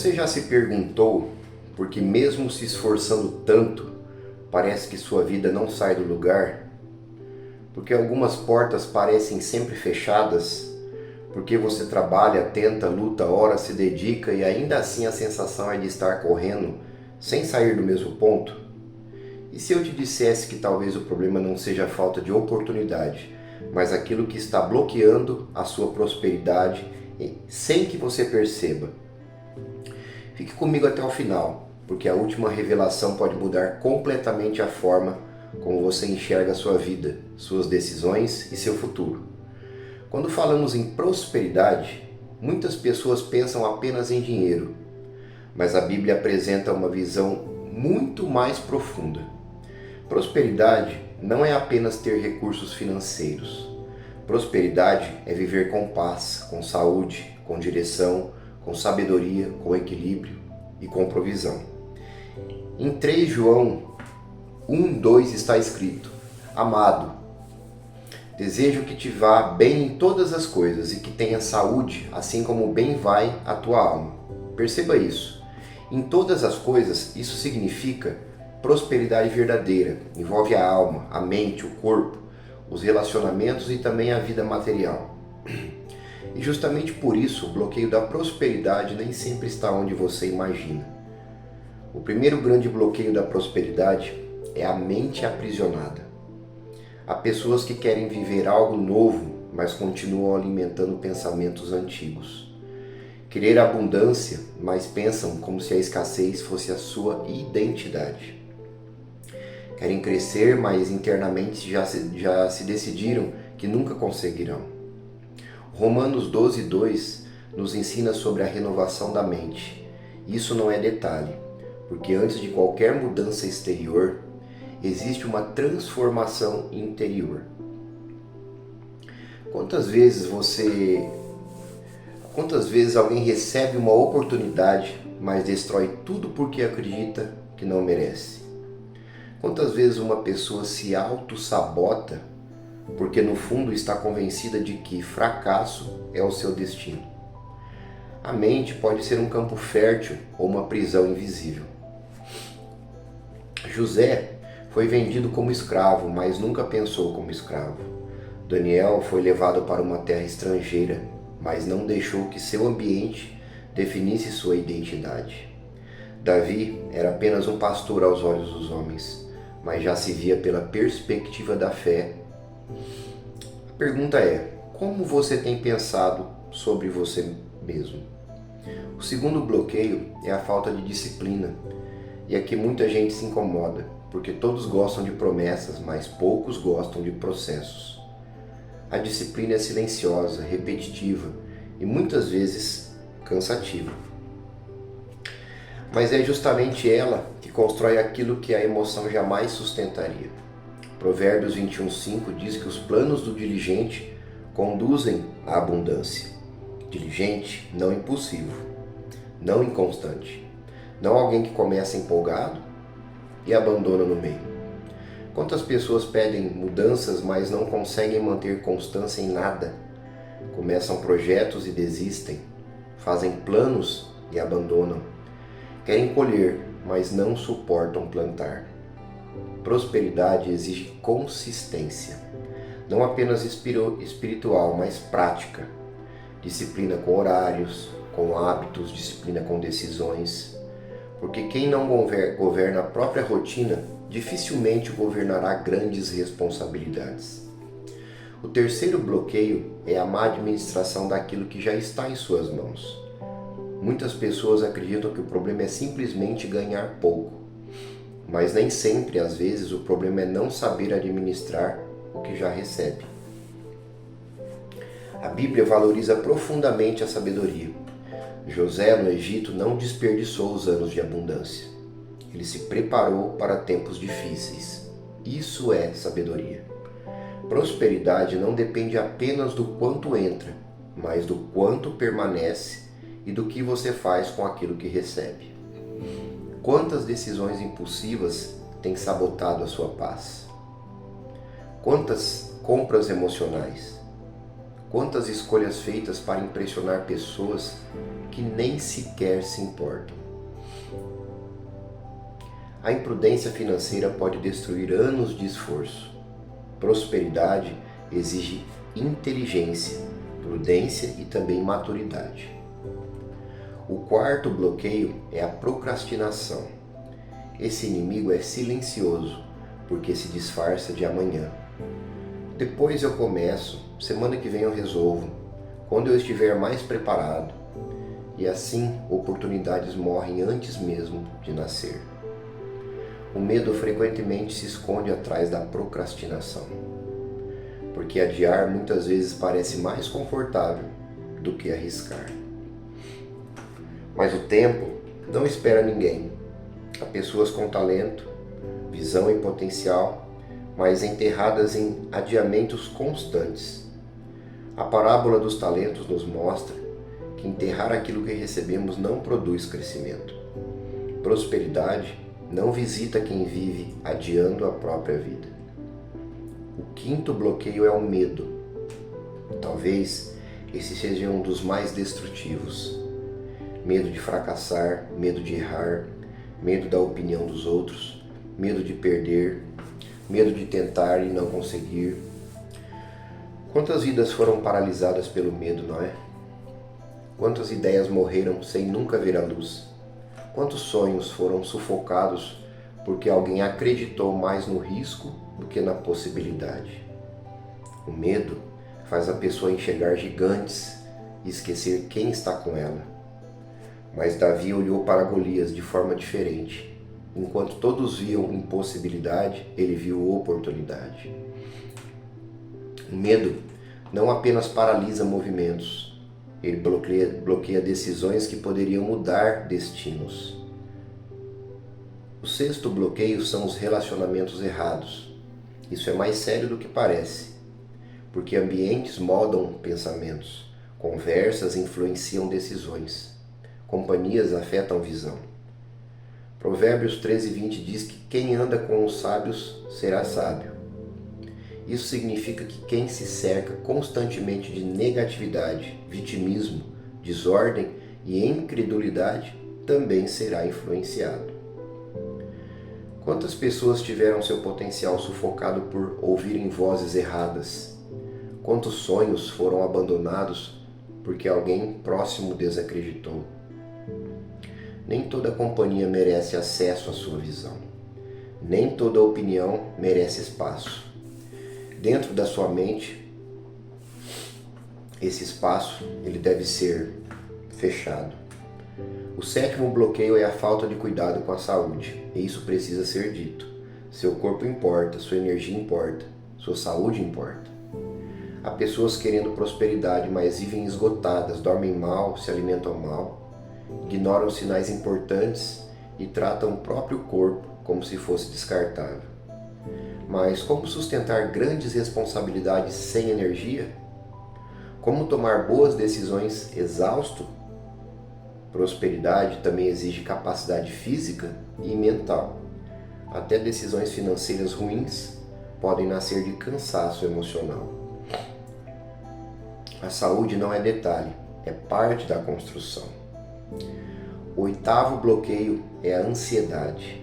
Você já se perguntou por que mesmo se esforçando tanto, parece que sua vida não sai do lugar? Porque algumas portas parecem sempre fechadas? Porque você trabalha, tenta, luta, ora, se dedica e ainda assim a sensação é de estar correndo sem sair do mesmo ponto? E se eu te dissesse que talvez o problema não seja a falta de oportunidade, mas aquilo que está bloqueando a sua prosperidade sem que você perceba? Fique comigo até o final, porque a última revelação pode mudar completamente a forma como você enxerga a sua vida, suas decisões e seu futuro. Quando falamos em prosperidade, muitas pessoas pensam apenas em dinheiro, mas a Bíblia apresenta uma visão muito mais profunda. Prosperidade não é apenas ter recursos financeiros. Prosperidade é viver com paz, com saúde, com direção, com sabedoria, com equilíbrio e com provisão. Em 3 João 1:2 está escrito: Amado, desejo que te vá bem em todas as coisas e que tenha saúde, assim como bem vai a tua alma. Perceba isso. Em todas as coisas, isso significa prosperidade verdadeira. Envolve a alma, a mente, o corpo, os relacionamentos e também a vida material. E justamente por isso, o bloqueio da prosperidade nem sempre está onde você imagina. O primeiro grande bloqueio da prosperidade é a mente aprisionada. Há pessoas que querem viver algo novo, mas continuam alimentando pensamentos antigos. Querer abundância, mas pensam como se a escassez fosse a sua identidade. Querem crescer, mas internamente já se decidiram que nunca conseguirão. Romanos 12:2 nos ensina sobre a renovação da mente. Isso não é detalhe, porque antes de qualquer mudança exterior, existe uma transformação interior. Quantas vezes alguém recebe uma oportunidade, mas destrói tudo porque acredita que não merece? Quantas vezes uma pessoa se auto-sabota porque no fundo está convencida de que fracasso é o seu destino? A mente pode ser um campo fértil ou uma prisão invisível. José foi vendido como escravo, mas nunca pensou como escravo. Daniel foi levado para uma terra estrangeira, mas não deixou que seu ambiente definisse sua identidade. Davi era apenas um pastor aos olhos dos homens, mas já se via pela perspectiva da fé. A pergunta é: como você tem pensado sobre você mesmo? O segundo bloqueio é a falta de disciplina. E aqui muita gente se incomoda, porque todos gostam de promessas, mas poucos gostam de processos. A disciplina é silenciosa, repetitiva e muitas vezes cansativa. Mas é justamente ela que constrói aquilo que a emoção jamais sustentaria. Provérbios 21:5 diz que os planos do diligente conduzem à abundância. Diligente, não impulsivo, não inconstante. Não alguém que começa empolgado e abandona no meio. Quantas pessoas pedem mudanças, mas não conseguem manter constância em nada? Começam projetos e desistem. Fazem planos e abandonam. Querem colher, mas não suportam plantar. Prosperidade exige consistência. Não apenas espiritual, mas prática. Disciplina com horários, com hábitos, disciplina com decisões. Porque quem não governa a própria rotina, dificilmente governará grandes responsabilidades. O terceiro bloqueio é a má administração daquilo que já está em suas mãos. Muitas pessoas acreditam que o problema é simplesmente ganhar pouco, mas nem sempre, às vezes, o problema é não saber administrar o que já recebe. A Bíblia valoriza profundamente a sabedoria. José, no Egito, não desperdiçou os anos de abundância. Ele se preparou para tempos difíceis. Isso é sabedoria. Prosperidade não depende apenas do quanto entra, mas do quanto permanece e do que você faz com aquilo que recebe. Quantas decisões impulsivas têm sabotado a sua paz? Quantas compras emocionais? quantas escolhas feitas para impressionar pessoas que nem sequer se importam. A imprudência financeira pode destruir anos de esforço. Prosperidade exige inteligência, prudência e também maturidade. O quarto bloqueio é a procrastinação. Esse inimigo é silencioso, porque se disfarça de amanhã. Depois eu começo, semana que vem eu resolvo, quando eu estiver mais preparado. E assim, oportunidades morrem antes mesmo de nascer. O medo frequentemente se esconde atrás da procrastinação, porque adiar muitas vezes parece mais confortável do que arriscar. Mas o tempo não espera ninguém. Há pessoas com talento, visão e potencial, mas enterradas em adiamentos constantes. A parábola dos talentos nos mostra que enterrar aquilo que recebemos não produz crescimento. Prosperidade não visita quem vive adiando a própria vida. O quinto bloqueio é o medo. Talvez esse seja um dos mais destrutivos. Medo de fracassar, medo de errar, medo da opinião dos outros, medo de perder, medo de tentar e não conseguir. Quantas vidas foram paralisadas pelo medo, não é? Quantas ideias morreram sem nunca ver a luz? Quantos sonhos foram sufocados porque alguém acreditou mais no risco do que na possibilidade? O medo faz a pessoa enxergar gigantes e esquecer quem está com ela. Mas Davi olhou para Golias de forma diferente. Enquanto todos viam impossibilidade, ele viu oportunidade. O medo não apenas paralisa movimentos, ele bloqueia decisões que poderiam mudar destinos. O sexto bloqueio são os relacionamentos errados. Isso é mais sério do que parece, porque ambientes moldam pensamentos, conversas influenciam decisões, companhias afetam visão. Provérbios 13:20 diz que quem anda com os sábios será sábio. Isso significa que quem se cerca constantemente de negatividade, vitimismo, desordem e incredulidade também será influenciado. Quantas pessoas tiveram seu potencial sufocado por ouvirem vozes erradas? Quantos sonhos foram abandonados porque alguém próximo desacreditou? Nem toda companhia merece acesso à sua visão. Nem toda opinião merece espaço. Dentro da sua mente, esse espaço ele deve ser fechado. O sétimo bloqueio é a falta de cuidado com a saúde, e isso precisa ser dito. Seu corpo importa, sua energia importa, sua saúde importa. Há pessoas querendo prosperidade, mas vivem esgotadas, dormem mal, se alimentam mal, ignoram sinais importantes e tratam o próprio corpo como se fosse descartável. Mas como sustentar grandes responsabilidades sem energia? Como tomar boas decisões exausto? Prosperidade também exige capacidade física e mental. Até decisões financeiras ruins podem nascer de cansaço emocional. A saúde não é detalhe, é parte da construção. O oitavo bloqueio é a ansiedade.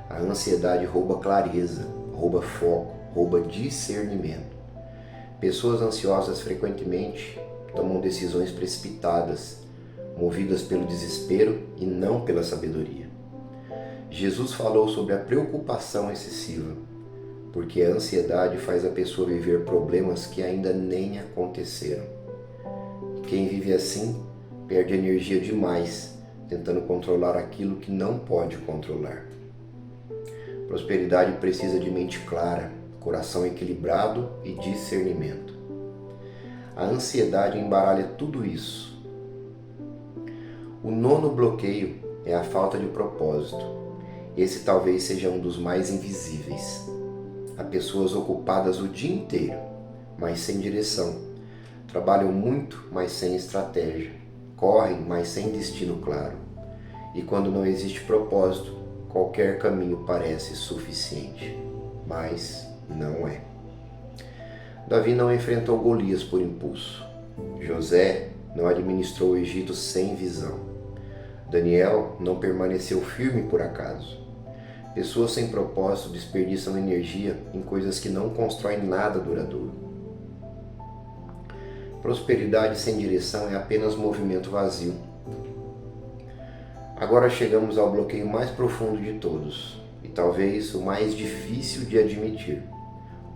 A ansiedade rouba clareza, rouba foco, rouba discernimento. Pessoas ansiosas frequentemente tomam decisões precipitadas, movidas pelo desespero e não pela sabedoria. Jesus falou sobre a preocupação excessiva, porque a ansiedade faz a pessoa viver problemas que ainda nem aconteceram. Quem vive assim perde energia demais, tentando controlar aquilo que não pode controlar. Prosperidade precisa de mente clara, coração equilibrado e discernimento. A ansiedade embaralha tudo isso. O nono bloqueio é a falta de propósito. Esse talvez seja um dos mais invisíveis. Há pessoas ocupadas o dia inteiro, mas sem direção. Trabalham muito, mas sem estratégia. Correm, mas sem destino claro. E quando não existe propósito, qualquer caminho parece suficiente, mas não é. Davi não enfrentou Golias por impulso. José não administrou o Egito sem visão. Daniel não permaneceu firme por acaso. Pessoas sem propósito desperdiçam energia em coisas que não constroem nada duradouro. Prosperidade sem direção é apenas movimento vazio. Agora chegamos ao bloqueio mais profundo de todos, e talvez o mais difícil de admitir: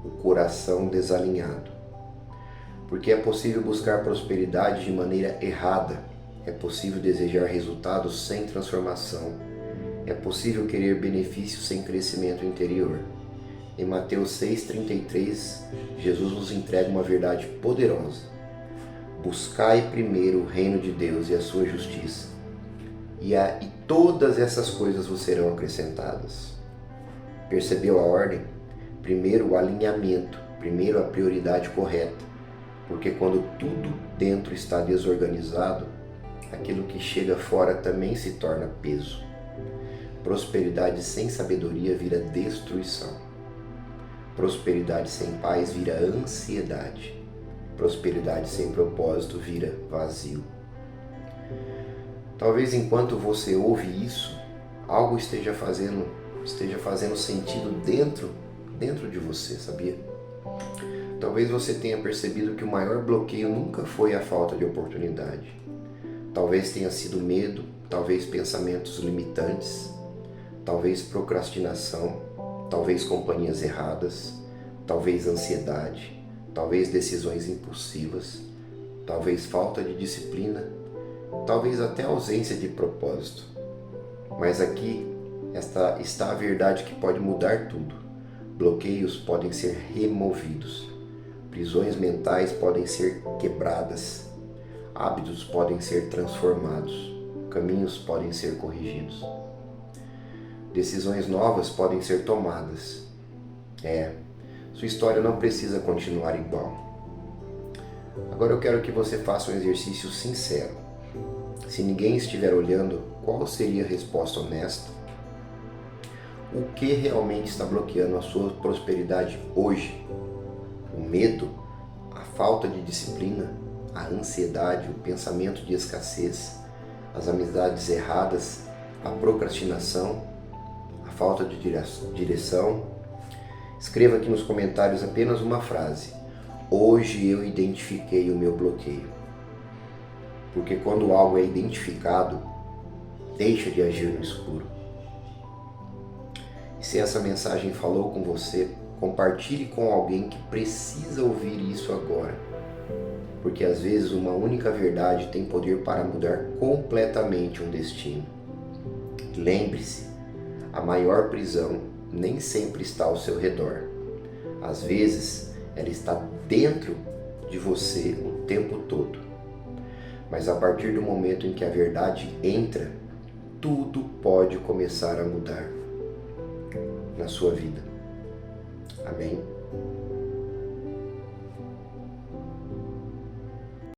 o coração desalinhado. Porque é possível buscar prosperidade de maneira errada, é possível desejar resultados sem transformação, é possível querer benefícios sem crescimento interior. Em Mateus 6,33, Jesus nos entrega uma verdade poderosa: buscai primeiro o reino de Deus e a sua justiça, e todas essas coisas vos serão acrescentadas. Percebeu a ordem? Primeiro o alinhamento, primeiro a prioridade correta, porque quando tudo dentro está desorganizado, aquilo que chega fora também se torna peso. Prosperidade sem sabedoria vira destruição. Prosperidade sem paz vira ansiedade. Prosperidade sem propósito vira vazio. Talvez enquanto você ouve isso, algo esteja fazendo sentido dentro de você, sabia? Talvez você tenha percebido que o maior bloqueio nunca foi a falta de oportunidade. Talvez tenha sido medo, talvez pensamentos limitantes, talvez procrastinação, talvez companhias erradas, talvez ansiedade, talvez decisões impulsivas, talvez falta de disciplina, talvez até ausência de propósito. Mas aqui está a verdade que pode mudar tudo. Bloqueios podem ser removidos, prisões mentais podem ser quebradas, hábitos podem ser transformados, caminhos podem ser corrigidos, decisões novas podem ser tomadas. Sua história não precisa continuar igual. Agora eu quero que você faça um exercício sincero. Se ninguém estiver olhando, qual seria a resposta honesta? O que realmente está bloqueando a sua prosperidade hoje? O medo? A falta de disciplina? A ansiedade? O pensamento de escassez? As amizades erradas? A procrastinação? A falta de direção? Escreva aqui nos comentários apenas uma frase: hoje eu identifiquei o meu bloqueio. Porque quando algo é identificado, deixa de agir no escuro. E se essa mensagem falou com você, compartilhe com alguém que precisa ouvir isso agora. Porque às vezes uma única verdade tem poder para mudar completamente um destino. Lembre-se, a maior prisão nem sempre está ao seu redor. Às vezes, ela está dentro de você o tempo todo. Mas a partir do momento em que a verdade entra, tudo pode começar a mudar na sua vida. Amém?